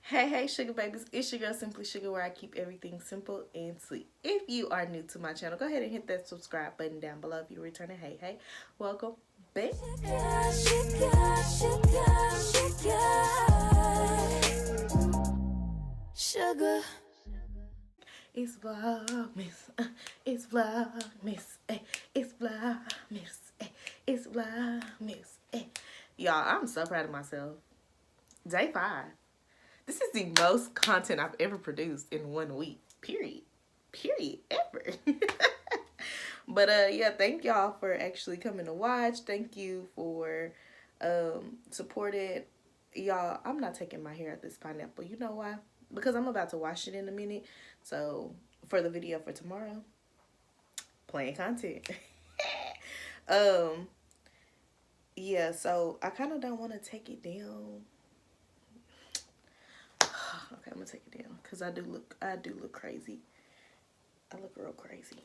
Hey, sugar babies, it's your girl Simply Sugar, where I keep everything simple and sweet. If you are new to my channel, go ahead and hit that subscribe button down below. If you're returning, hey, welcome back. Sugar. It's Vlogmas, it's Vlogmas, it's Vlogmas, it's Vlogmas. Y'all, I'm so proud of myself. Day 5. This is the most content I've ever produced in 1 week. Period, ever. But yeah, thank y'all for actually coming to watch. Thank you for supporting. Y'all, I'm not taking my hair at this pineapple. You know why? Because I'm about to wash it in a minute. So for the video for tomorrow, playing content. Yeah, so I kind of don't want to take it down. Okay, I'm gonna take it down because I do look crazy. I look real crazy.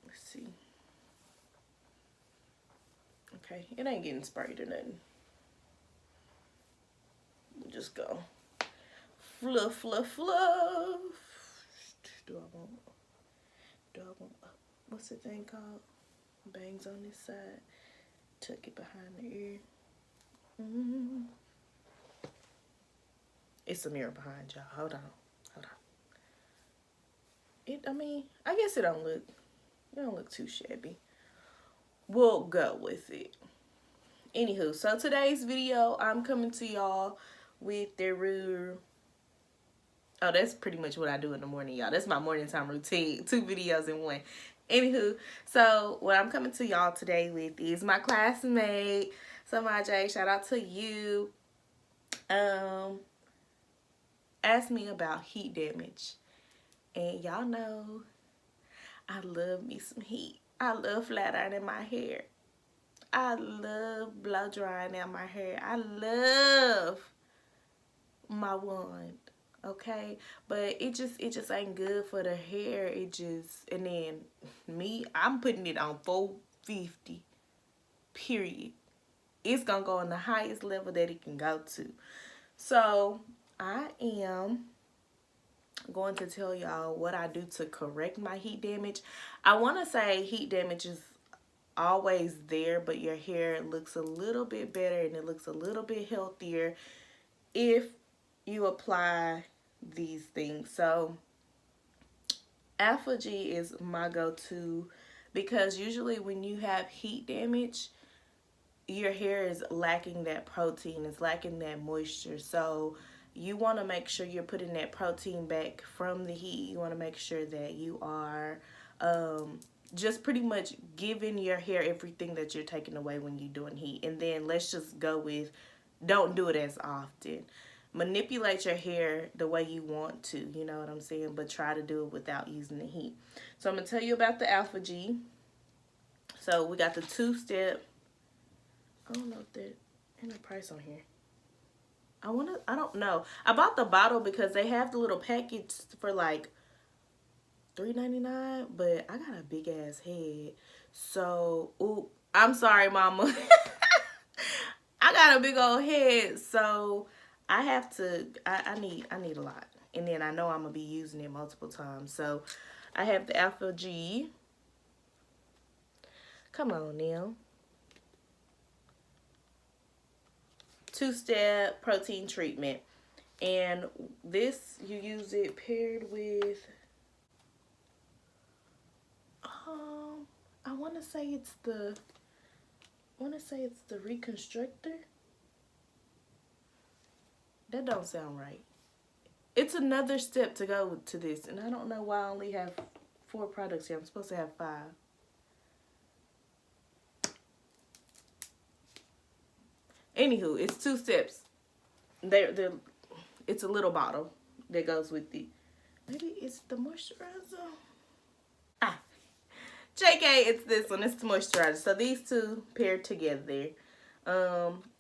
Let's see. Okay, it ain't getting sprayed or nothing. We'll just go fluff, fluff, fluff. Do I want what's the thing called? Bangs on this side. Tuck it behind the ear. It's a mirror behind y'all. Hold on. I guess it don't look too shabby. We'll go with it. Anywho, so today's video, I'm coming to y'all with the oh, that's pretty much what I do in the morning, y'all. That's my morning time routine. 2 videos in 1. Anywho, so what I'm coming to y'all today with is my classmate. So my J, shout out to you. Asked me about heat damage. And y'all know I love me some heat. I love flat ironing my hair. I love blow drying out my hair. I love my wand, okay? But it just ain't good for the hair. And then me, I'm putting it on 450, period. It's gonna go on the highest level that it can go to. So I am going to tell y'all what I do to correct my heat damage. I want to say heat damage is always there, but your hair looks a little bit better and it looks a little bit healthier if you apply these things. So Aphogee is my go-to because usually when you have heat damage, your hair is lacking that protein, it's lacking that moisture. So you want to make sure you're putting that protein back from the heat. You want to make sure that you are just pretty much giving your hair everything that you're taking away when you're doing heat. And then let's just go with, don't do it as often. Manipulate your hair the way you want to, you know what I'm saying? But try to do it without using the heat. So I'm going to tell you about the Aphogee. So we got the 2-step. I don't know if there ain't no price on here. I don't know. I bought the bottle because they have the little package for like $3.99, but I got a big ass head. So, ooh, I'm sorry, mama. I got a big old head, so I have to, I need a lot. And then I know I'm gonna be using it multiple times. So I have the Aphogee. Come on now. 2-step protein treatment. And this, you use it paired with I want to say it's the reconstructor. That don't sound right. It's another step to go to this, and I don't know why I only have 4 products here. I'm supposed to have 5. Anywho, it's 2 steps. It's a little bottle that goes with the, maybe it's the moisturizer. JK, it's this one. It's the moisturizer. So these 2 paired together.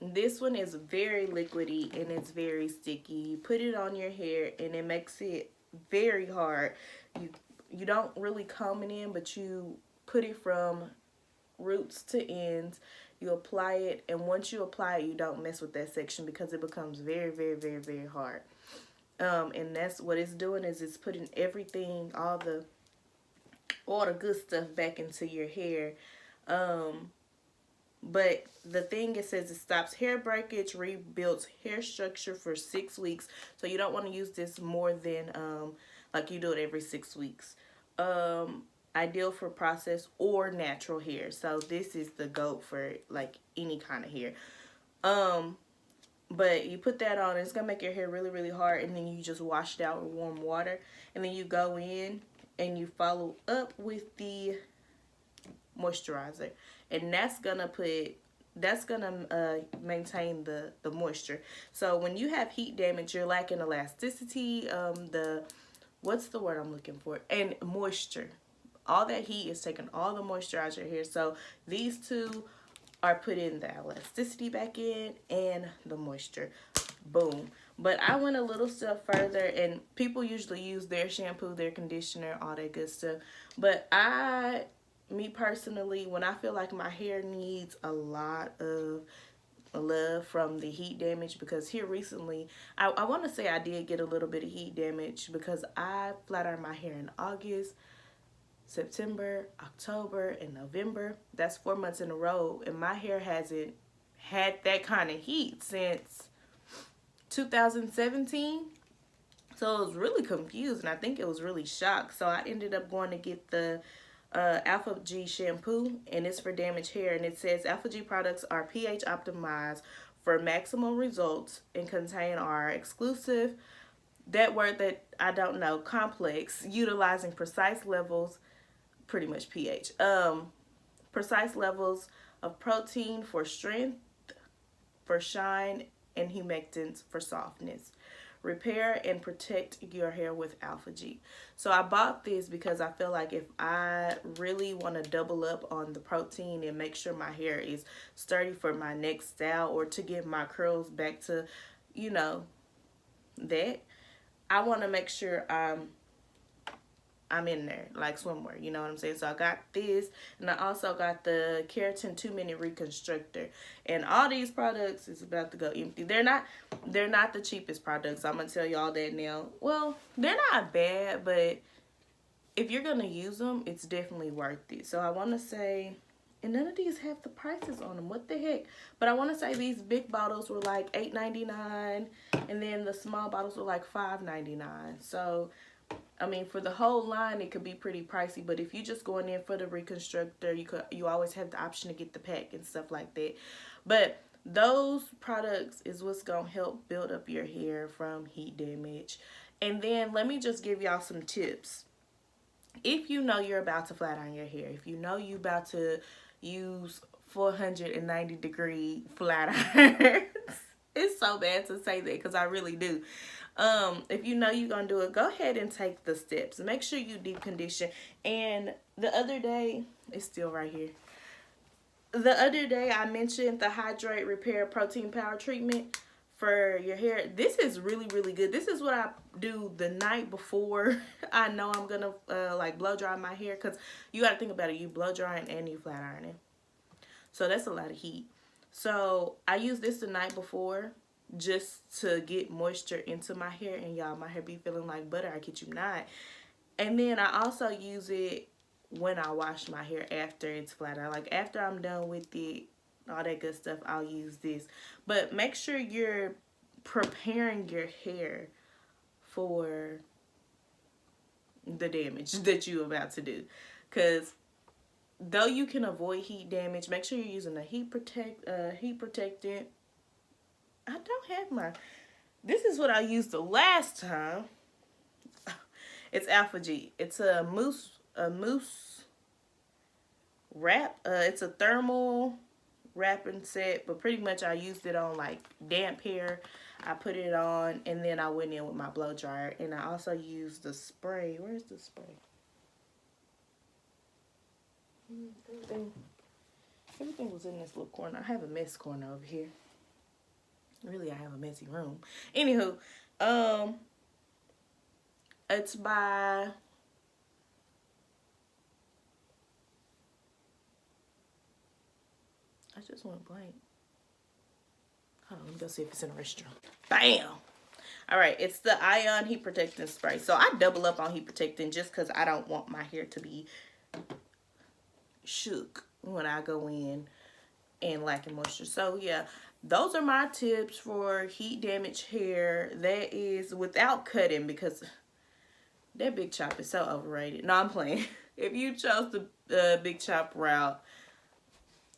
This one is very liquidy and it's very sticky. You put it on your hair and it makes it very hard. You don't really comb it in, but you put it from roots to ends. You apply it, and once you apply it, you don't mess with that section because it becomes very, very, very, very hard. And that's what it's doing, is it's putting everything, all the good stuff back into your hair. But the thing, it says it stops hair breakage, rebuilds hair structure for 6 weeks. So you don't want to use this more than like you do it every 6 weeks. Ideal for processed or natural hair. So this is the GOAT for like any kind of hair. But you put that on, it's gonna make your hair really, really hard, and then you just wash it out with warm water, and then you go in and you follow up with the moisturizer, and that's gonna maintain the moisture. So when you have heat damage, you're lacking elasticity, what's the word I'm looking for, and moisture. All that heat is taking all the moisture out your hair. So these two are putting the elasticity back in and the moisture. Boom. But I went a little step further, and people usually use their shampoo, their conditioner, all that good stuff. But me personally, when I feel like my hair needs a lot of love from the heat damage, because here recently, I want to say I did get a little bit of heat damage because I flat ironed my hair in August, September, October, and November. That's 4 months in a row, and my hair hasn't had that kind of heat since 2017. So I was really confused, and I think it was really shocked. So I ended up going to get the Aphogee shampoo, and it's for damaged hair. And it says Aphogee products are pH optimized for maximum results and contain our exclusive, that word that I don't know, complex, utilizing precise levels, pretty much pH, precise levels of protein for strength, for shine, and humectants for softness. Repair and protect your hair with Aphogee. So I bought this because I feel like if I really want to double up on the protein and make sure my hair is sturdy for my next style, or to get my curls back to, you know, that, I want to make sure I'm in there like swimwear, you know what I'm saying? So I got this, and I also got the Keratin 2-minute reconstructor. And all these products is about to go empty. They're not the cheapest products, I'm gonna tell y'all that now. Well, they're not bad, but if you're gonna use them, it's definitely worth it. So I want to say, and none of these have the prices on them, what the heck? But I want to say these big bottles were like $8.99, and then the small bottles were like $5.99. So I mean, for the whole line, it could be pretty pricey. But if you just going in for the reconstructor, you always have the option to get the pack and stuff like that. But those products is what's gonna help build up your hair from heat damage. And then let me just give y'all some tips. If you know you're about to flat iron your hair, if you know you about to use 490-degree flat irons, it's so bad to say that because I really do. If you know you're gonna do it, go ahead and take the steps. Make sure you deep condition. And the other day, it's still right here. The other day I mentioned the Hydrate Repair Protein Power Treatment for your hair. This is really, really good. This is what I do the night before I know I'm gonna like blow dry my hair, because you gotta think about it. You blow drying and you flat ironing, so that's a lot of heat. So I use this the night before just to get moisture into my hair, and y'all, my hair be feeling like butter, I kid you not. And then I also use it when I wash my hair after it's flat ironed. Like after I'm done with it, all that good stuff, I'll use this. But make sure you're preparing your hair for the damage that you're about to do, because though you can avoid heat damage, make sure you're using a heat protectant. I don't have my, this is what I used the last time. It's Aphogee. It's a mousse wrap. It's a thermal wrapping set, but pretty much I used it on like damp hair. I put it on, and then I went in with my blow dryer, and I also used the spray. Where's the spray? Everything was in this little corner. I have a mess corner over here. Really, I have a messy room. Anywho, it's by I just went blank. Hold on, let me go see if it's in the restroom. Bam! All right, it's the Ion Heat Protecting Spray. So I double up on heat protecting just because I don't want my hair to be shook when I go in and lacking moisture. So yeah, those are my tips for heat damaged hair. That is without cutting, because that big chop is so overrated. No, I'm playing. If you chose the big chop route,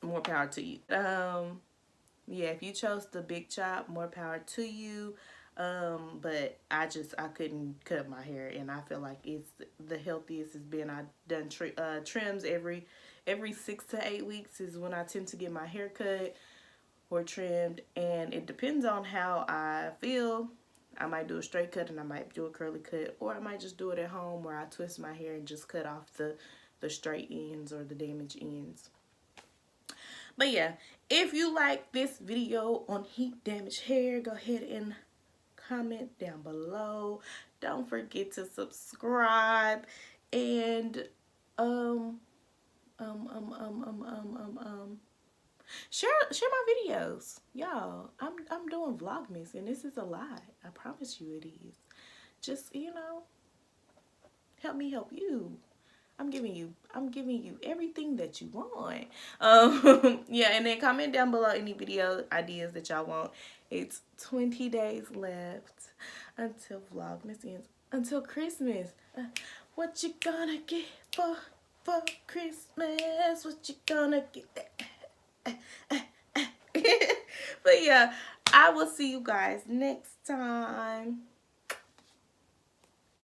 more power to you. Yeah, if you chose the big chop, more power to you. But I couldn't cut my hair, and I feel like it's the healthiest it's been. I done trims every 6 to 8 weeks is when I tend to get my hair cut or trimmed, and it depends on how I feel. I might do a straight cut, and I might do a curly cut, or I might just do it at home where I twist my hair and just cut off the straight ends or the damaged ends. But yeah, if you like this video on heat damaged hair, go ahead and comment down below. Don't forget to subscribe and share my videos, y'all. I'm doing Vlogmas, and this is a lot. I promise you it is. Just, you know, help me help you. I'm giving you everything that you want. Yeah, and then comment down below any video ideas that y'all want. It's 20 days left until Vlogmas ends, until Christmas. What you gonna get for Christmas? What you gonna get? But yeah, I will see you guys next time.